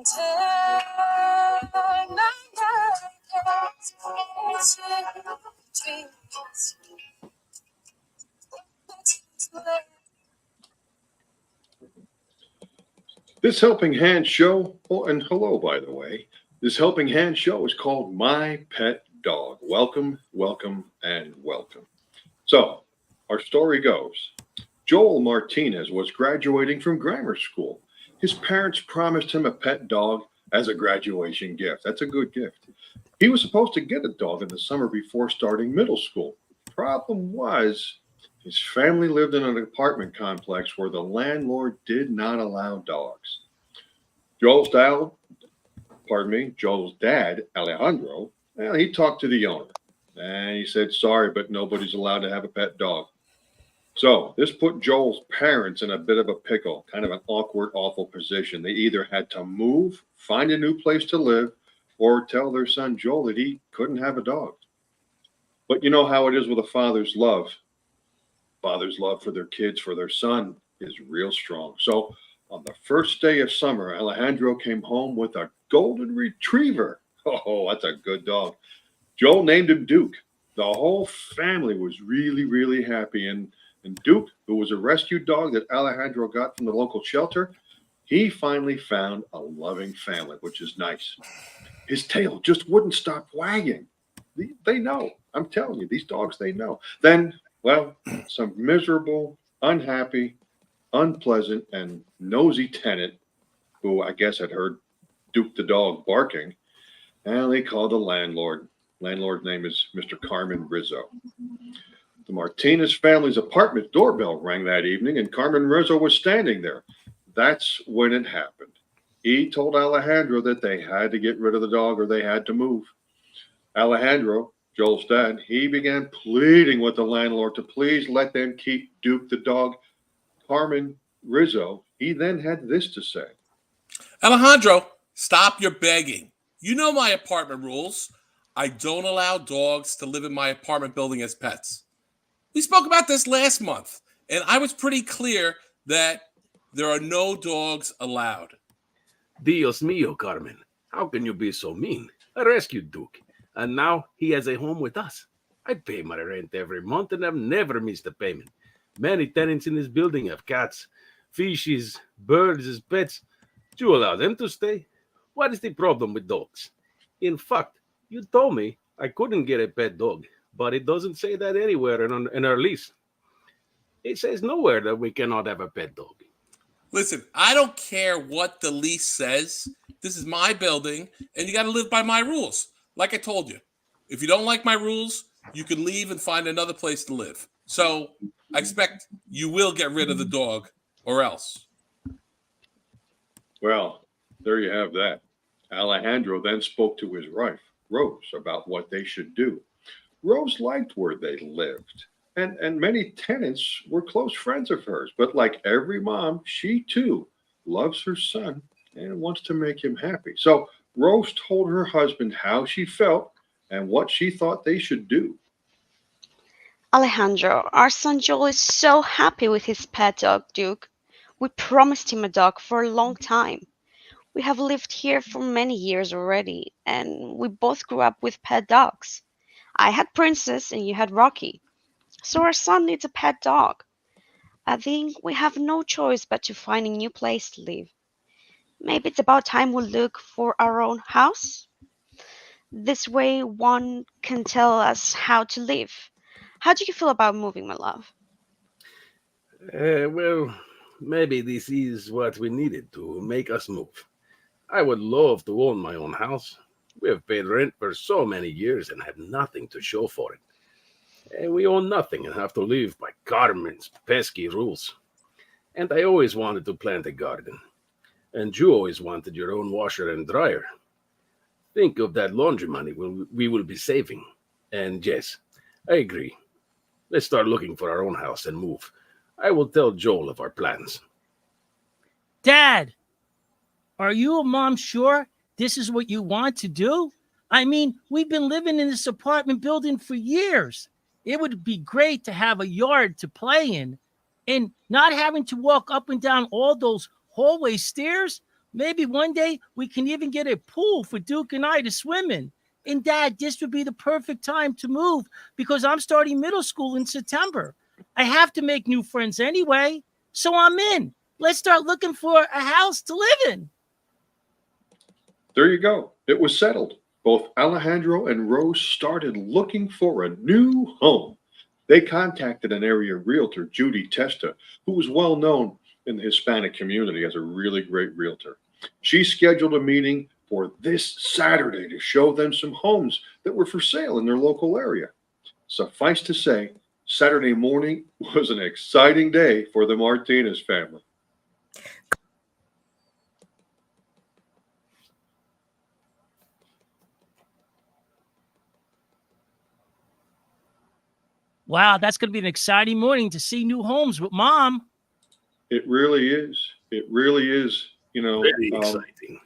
This Helping Hand show, oh, and hello, by the way, this Helping Hand show is called My Pet Dog. Welcome, welcome, and welcome. So, our story goes Joel Martinez was graduating from grammar school. His parents promised him a pet dog as a graduation gift. That's a good gift. He was supposed to get a dog in the summer before starting middle school. Problem was, his family lived in an apartment complex where the landlord did not allow dogs. Joel's dad, Joel's dad, Alejandro, well, he talked to the owner and he said, sorry, but nobody's allowed to have a pet dog. So this put Joel's parents in a bit of a pickle, kind of an awkward, awful position. They either had to move, find a new place to live, or tell their son Joel that he couldn't have a dog. But you know how it is with a father's love. Father's love for their kids, for their son, is real strong. So on the first day of summer, Alejandro came home with a golden retriever. Oh, that's a good dog. Joel named him Duke. The whole family was really, really happy. And Duke, who was a rescue dog that Alejandro got from the local shelter, he finally found a loving family, which is nice. His tail just wouldn't stop wagging. They know. I'm telling you, these dogs, they know. Then, well, some miserable, unhappy, unpleasant, and nosy tenant, who I guess had heard Duke the dog barking, and they called the landlord. Landlord's name is Mr. Carmen Rizzo. The Martinez family's apartment doorbell rang that evening, and Carmen Rizzo was standing there. That's when it happened. He told Alejandro that they had to get rid of the dog or they had to move. Alejandro, Joel's dad, he began pleading with the landlord to please let them keep Duke the dog. Carmen Rizzo, he then had this to say. Alejandro, stop your begging. You know my apartment rules. I don't allow dogs to live in my apartment building as pets. We spoke about this last month, and I was pretty clear that there are no dogs allowed. Dios mío, Carmen. How can you be so mean? I rescued Duke, and now he has a home with us. I pay my rent every month, and I've never missed a payment. Many tenants in this building have cats, fishes, birds as pets. Do you allow them to stay? What is the problem with dogs? In fact, you told me I couldn't get a pet dog, but it doesn't say that anywhere in our lease. It says nowhere that we cannot have a pet dog. Listen, I don't care what the lease says. This is my building, and you got to live by my rules. Like I told you, if you don't like my rules, you can leave and find another place to live. So I expect you will get rid of the dog, or else. Well, there you have that. Alejandro then spoke to his wife, Rose, about what they should do. Rose liked where they lived, and many tenants were close friends of hers. But like every mom, she too loves her son and wants to make him happy. So Rose told her husband how she felt and what she thought they should do. Alejandro, our son Joel is so happy with his pet dog, Duke. We promised him a dog for a long time. We have lived here for many years already, and we both grew up with pet dogs. I had Princess and you had Rocky. So our son needs a pet dog. I think we have no choice but to find a new place to live. Maybe it's about time we look for our own house. This way, one can tell us how to live. How do you feel about moving, my love? Well, maybe this is what we needed to make us move. I would love to own my own house. We have paid rent for so many years and have nothing to show for it. And we own nothing and have to live by Carmen's pesky rules. And I always wanted to plant a garden. And you always wanted your own washer and dryer. Think of that laundry money we will be saving. And yes, I agree. Let's start looking for our own house and move. I will tell Joel of our plans. Dad, are you and Mom sure this is what you want to do? I mean, we've been living in this apartment building for years. It would be great to have a yard to play in and not having to walk up and down all those hallway stairs. Maybe one day we can even get a pool for Duke and I to swim in. And Dad, this would be the perfect time to move because I'm starting middle school in September. I have to make new friends anyway. So I'm in. Let's start looking for a house to live in. There you go. It was settled. Both Alejandro and Rose started looking for a new home. They contacted an area realtor, Judy Testa, who was well known in the Hispanic community as a really great realtor. She scheduled a meeting for this Saturday to show them some homes that were for sale in their local area. Suffice to say, Saturday morning was an exciting day for the Martinez family. Wow, that's going to be an exciting morning to see new homes with Mom. It really is. It really is. Very exciting.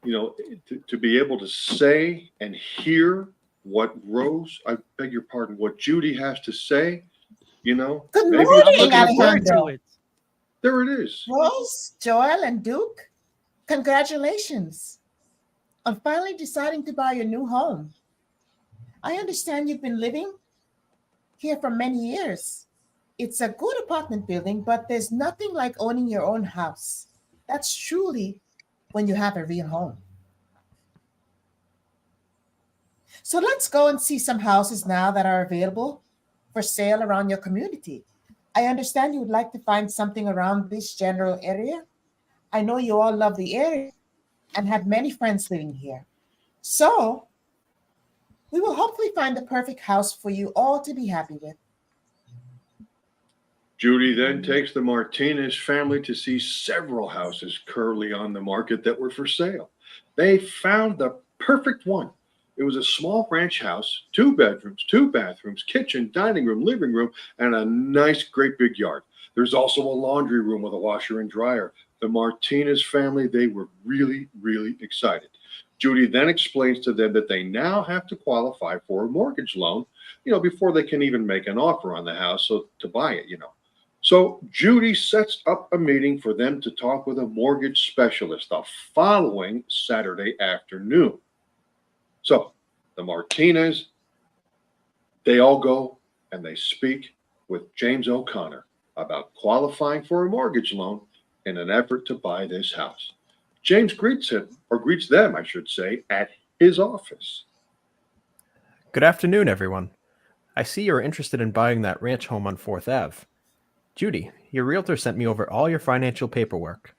To be able to say and hear what Rose, I beg your pardon, what Judy has to say, Good maybe morning, I'm looking forward Alejandro. to it. there it is. Rose, Joel, and Duke, congratulations on finally deciding to buy your new home. I understand you've been living here for many years. It's a good apartment building, but there's nothing like owning your own house. That's truly when you have a real home. So let's go and see some houses now that are available for sale around your community. I understand you would like to find something around this general area. I know you all love the area and have many friends living here. So we will hopefully find the perfect house for you all to be happy with. Judy then takes the Martinez family to see several houses currently on the market that were for sale. They found the perfect one. It was a small ranch house, 2 bedrooms, 2 bathrooms, kitchen, dining room, living room, and a nice, great big yard. There's also a laundry room with a washer and dryer. The Martinez family, they were really, really excited. Judy then explains to them that they now have to qualify for a mortgage loan, before they can even make an offer on the house to buy it. So Judy sets up a meeting for them to talk with a mortgage specialist the following Saturday afternoon. So the Martinez, they all go and they speak with James O'Connor about qualifying for a mortgage loan in an effort to buy this house. James greets them, I should say, at his office. Good afternoon, everyone. I see you're interested in buying that ranch home on 4th Ave. Judy, your realtor sent me over all your financial paperwork.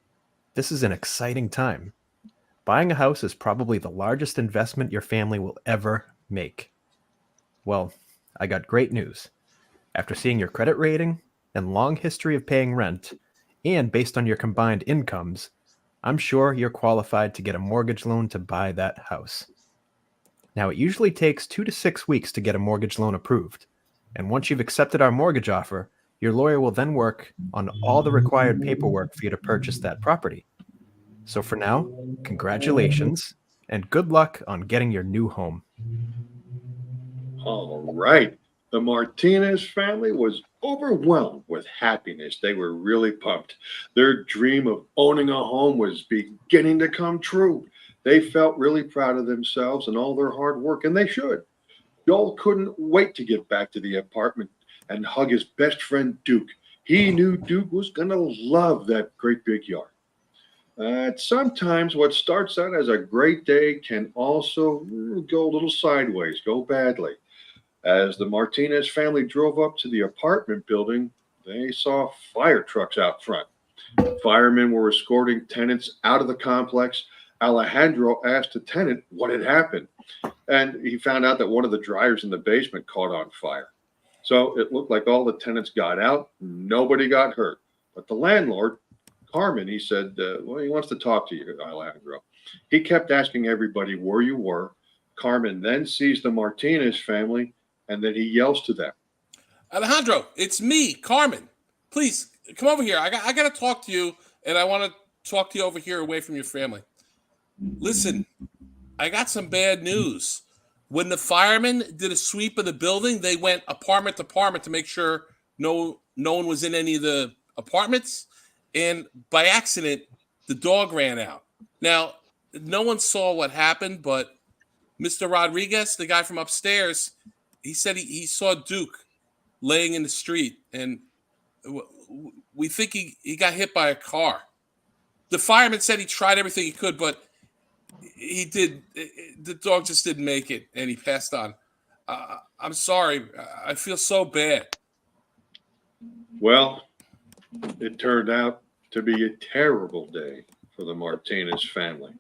This is an exciting time. Buying a house is probably the largest investment your family will ever make. Well, I got great news. After seeing your credit rating and long history of paying rent, and based on your combined incomes, I'm sure you're qualified to get a mortgage loan to buy that house. Now, it usually takes 2 to 6 weeks to get a mortgage loan approved, and once you've accepted our mortgage offer, your lawyer will then work on all the required paperwork for you to purchase that property. So for now, congratulations, and good luck on getting your new home. All right. The Martinez family was overwhelmed with happiness. They were really pumped. Their dream of owning a home was beginning to come true. They felt really proud of themselves and all their hard work, and they should. Joel couldn't wait to get back to the apartment and hug his best friend, Duke. He knew Duke was going to love that great big yard. Sometimes what starts out as a great day can also go a little sideways, go badly. As the Martinez family drove up to the apartment building, they saw fire trucks out front. Firemen were escorting tenants out of the complex. Alejandro asked a tenant what had happened, and he found out that one of the dryers in the basement caught on fire. So it looked like all the tenants got out. Nobody got hurt. But the landlord, Carmen, he said, he wants to talk to you, Alejandro. He kept asking everybody where you were. Carmen then sees the Martinez family, and then he yells to them. Alejandro, it's me, Carmen. Please come over here. I got to talk to you, and I want to talk to you over here away from your family. Listen, I got some bad news. When the firemen did a sweep of the building, they went apartment to apartment to make sure no one was in any of the apartments. And by accident, the dog ran out. Now, no one saw what happened, but Mr. Rodriguez, the guy from upstairs, he said he saw Duke laying in the street, and we think he got hit by a car. The fireman said he tried everything he could, but he did. The dog just didn't make it, and he passed on. I'm sorry. I feel so bad. Well, it turned out to be a terrible day for the Martinez family.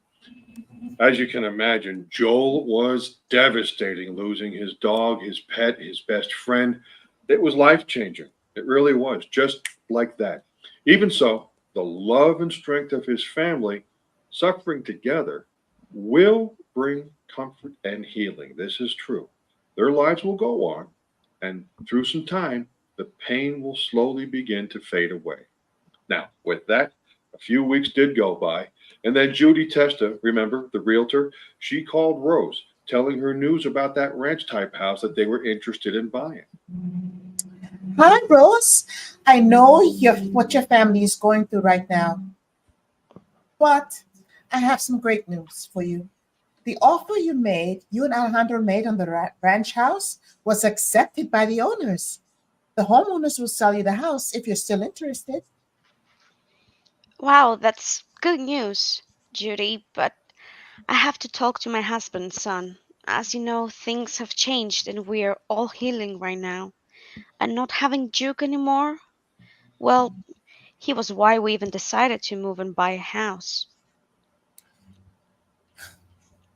As you can imagine, Joel was devastating, losing his dog, his pet, his best friend. It was life changing. It really was, just like that. Even so, the love and strength of his family, suffering together, will bring comfort and healing. This is true. Their lives will go on, and through some time, the pain will slowly begin to fade away. Now, with that, a few weeks did go by, and then Judy Testa, remember the realtor, she called Rose, telling her news about that ranch type house that they were interested in buying. Hi, Rose. I know what your family is going through right now, but I have some great news for you. The offer you and Alejandro made on the ranch house, was accepted by the owners. The homeowners will sell you the house if you're still interested. Wow, that's good news, Judy, but I have to talk to my husband, son. As you know, things have changed and we're all healing right now. And not having Duke anymore, well, he was why we even decided to move and buy a house.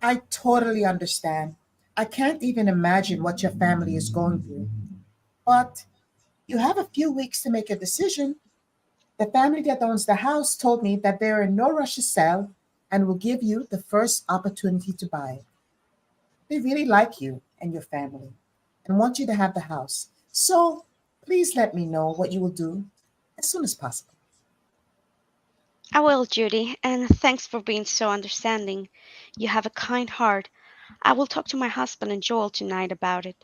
I totally understand. I can't even imagine what your family is going through. But you have a few weeks to make a decision. The family that owns the house told me that they're in no rush to sell and will give you the first opportunity to buy it. They really like you and your family and want you to have the house. So please let me know what you will do as soon as possible. I will, Judy, and thanks for being so understanding. You have a kind heart. I will talk to my husband and Joel tonight about it.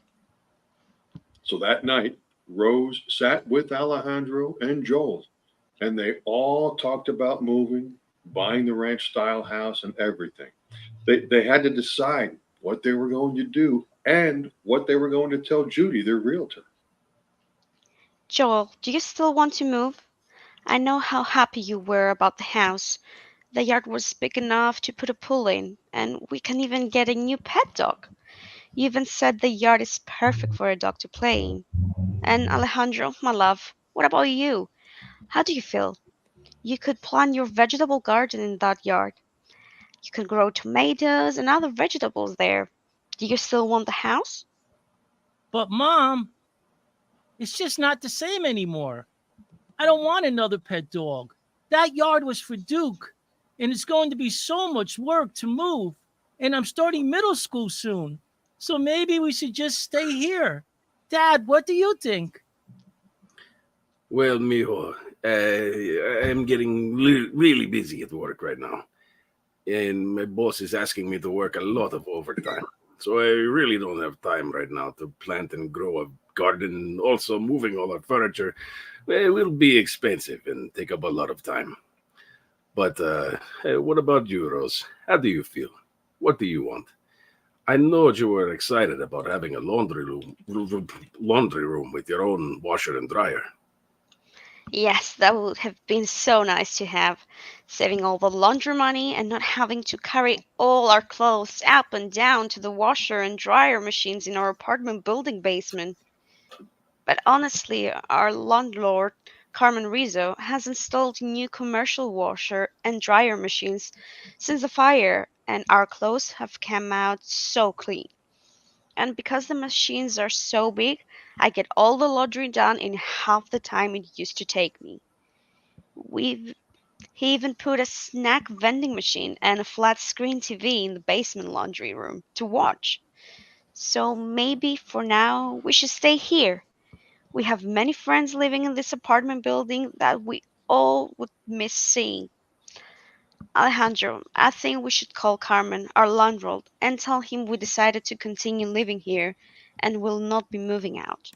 So that night, Rose sat with Alejandro and Joel, and they all talked about moving, buying the ranch style house, and everything. They had to decide what they were going to do and what they were going to tell Judy, their realtor. Joel, do you still want to move? I know how happy you were about the house. The yard was big enough to put a pool in, and we can even get a new pet dog. You even said the yard is perfect for a dog to play in. And Alejandro, my love, what about you? How do you feel? You could plant your vegetable garden in that yard. You could grow tomatoes and other vegetables there. Do you still want the house? But Mom, it's just not the same anymore. I don't want another pet dog. That yard was for Duke, and it's going to be so much work to move. And I'm starting middle school soon. So maybe we should just stay here. Dad, what do you think? Well, mijo, I'm getting really busy at work right now. And my boss is asking me to work a lot of overtime. So I really don't have time right now to plant and grow a garden. Also, moving all our furniture will be expensive and take up a lot of time. But hey, what about you, Rose? How do you feel? What do you want? I know you were excited about having a laundry room with your own washer and dryer. Yes, that would have been so nice to have. Saving all the laundry money and not having to carry all our clothes up and down to the washer and dryer machines in our apartment building basement. But honestly, our landlord, Carmen Rizzo, has installed new commercial washer and dryer machines since the fire, and our clothes have come out so clean. And because the machines are so big, I get all the laundry done in half the time it used to take me. We've He even put a snack vending machine and a flat screen TV in the basement laundry room to watch. So maybe for now we should stay here. We have many friends living in this apartment building that we all would miss seeing. Alejandro, I think we should call Carmen, our landlord, and tell him we decided to continue living here and will not be moving out.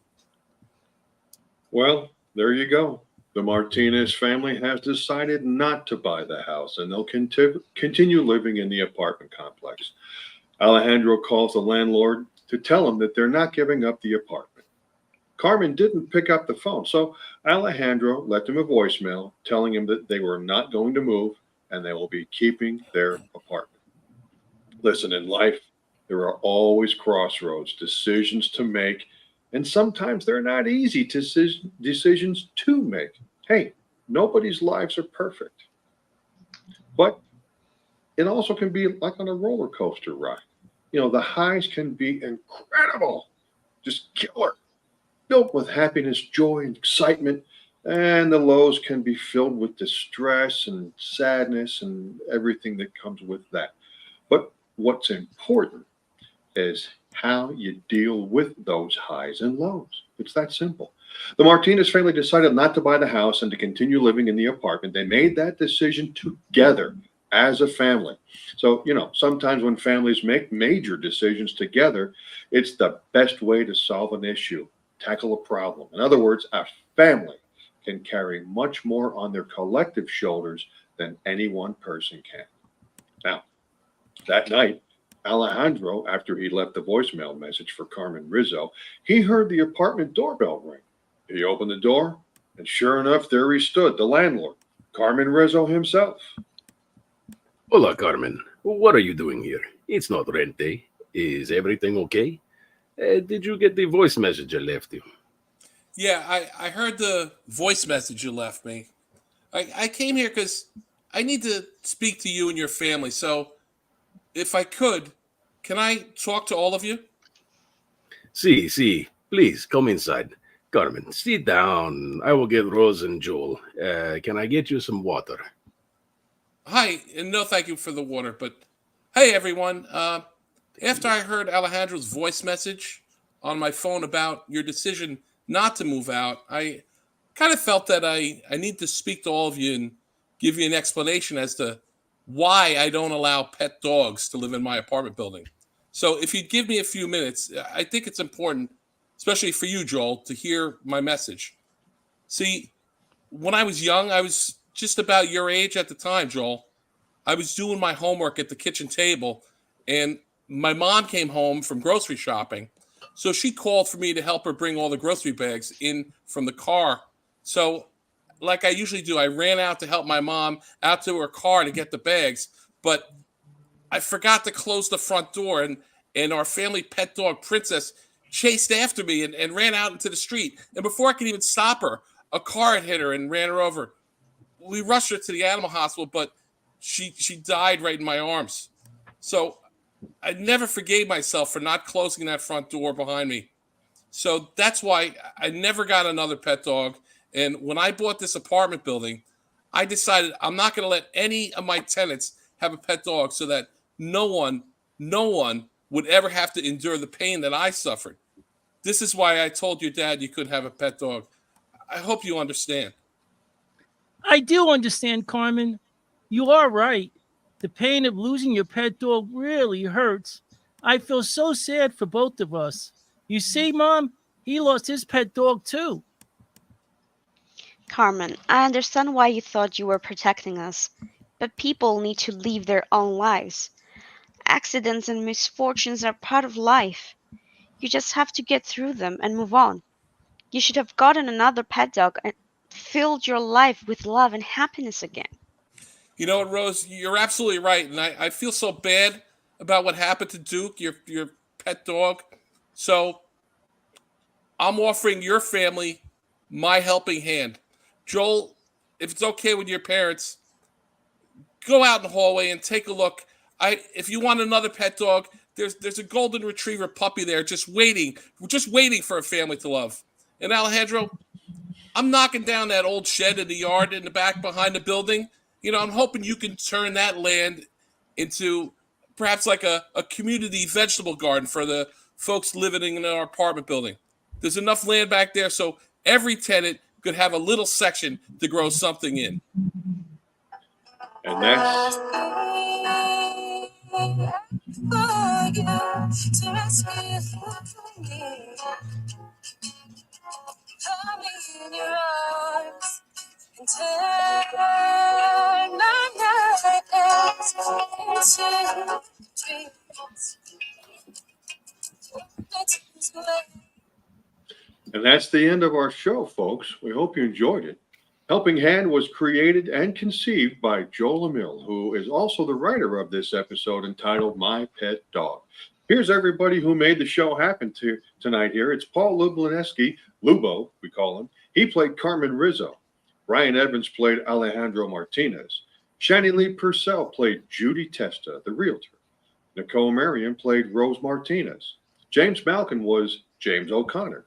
Well, there you go. The Martinez family has decided not to buy the house and they'll continue living in the apartment complex. Alejandro calls the landlord to tell him that they're not giving up the apartment. Carmen didn't pick up the phone, so Alejandro left him a voicemail telling him that they were not going to move and they will be keeping their apartment. Listen, in life, there are always crossroads, decisions to make, and sometimes they're not easy decisions to make. Hey, nobody's lives are perfect, but it also can be like on a roller coaster ride. The highs can be incredible, just killer, filled with happiness, joy, and excitement. And the lows can be filled with distress and sadness and everything that comes with that. But what's important is how you deal with those highs and lows. It's that simple. The Martinez family decided not to buy the house and to continue living in the apartment. They made that decision together as a family. So, sometimes when families make major decisions together, it's the best way to solve an issue, tackle a problem. In other words, a family can carry much more on their collective shoulders than any one person can. Now, that night, Alejandro, after he left the voicemail message for Carmen Rizzo, he heard the apartment doorbell ring. He opened the door, and sure enough, there he stood, the landlord, Carmen Rizzo himself. Hola, Carmen. What are you doing here? It's not rent day. Is everything okay? Did you get the voice message I left you? Yeah, I heard the voice message you left me. I came here because I need to speak to you and your family. So if I could, can I talk to all of you? See, please come inside. Carmen, sit down. I will get Rose and Joel. Can I get you some water? Hi, and no thank you for the water, but hey everyone. After I heard Alejandro's voice message on my phone about your decision not to move out, I kind of felt that I need to speak to all of you and give you an explanation as to why I don't allow pet dogs to live in my apartment building. So if you'd give me a few minutes, I think it's important, especially for you, Joel, to hear my message. See, when I was young, I was just about your age at the time, Joel. I was doing my homework at the kitchen table, and my mom came home from grocery shopping. So she called for me to help her bring all the grocery bags in from the car. So, like I usually do, I ran out to help my mom out to her car to get the bags, but I forgot to close the front door, and our family pet dog, Princess, chased after me and ran out into the street. And before I could even stop her, a car had hit her and ran her over. We rushed her to the animal hospital, but she died right in my arms. So I never forgave myself for not closing that front door behind me. So that's why I never got another pet dog. And when I bought this apartment building, I decided I'm not going to let any of my tenants have a pet dog so that no one would ever have to endure the pain that I suffered. This is why I told your dad you couldn't have a pet dog. I hope you understand. I do understand, Carmen. You are right. The pain of losing your pet dog really hurts. I feel so sad for both of us. You see, Mom, he lost his pet dog too. Carmen, I understand why you thought you were protecting us, but people need to live their own lives. Accidents and misfortunes are part of life. You just have to get through them and move on. You should have gotten another pet dog and filled your life with love and happiness again. You know what, Rose? You're absolutely right. And I feel so bad about what happened to Duke, your pet dog. So I'm offering your family my helping hand. Joel, if it's okay with your parents, go out in the hallway and take a look. If you want another pet dog, there's a golden retriever puppy there just waiting for a family to love. And Alejandro, I'm knocking down that old shed in the yard in the back behind the building. I'm hoping you can turn that land into perhaps like a community vegetable garden for the folks living in our apartment building. There's enough land back there so every tenant could have a little section to grow something in. And that's Turn my nightmares into dreams. And that's the end of our show, folks. We hope you enjoyed it. Helping Hand was created and conceived by Joel Emil, who is also the writer of this episode entitled My Pet Dog. Here's everybody who made the show happen tonight here. It's Paul Lublineski, Lubo, we call him. He played Carmen Rizzo. Ryan Edmonds played Alejandro Martinez. Shani Lee Purcell played Judy Testa, the realtor. Nicole Marion played Rose Martinez. James Malkin was James O'Connor.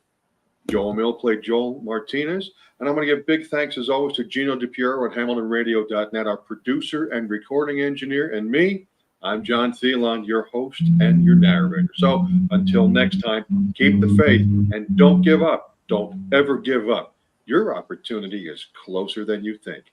Joel Mill played Joel Martinez. And I'm going to give big thanks, as always, to Gino DiPiero at HamiltonRadio.net, our producer and recording engineer, and me. I'm John Thielon, your host and your narrator. So until next time, keep the faith and don't give up. Don't ever give up. Your opportunity is closer than you think.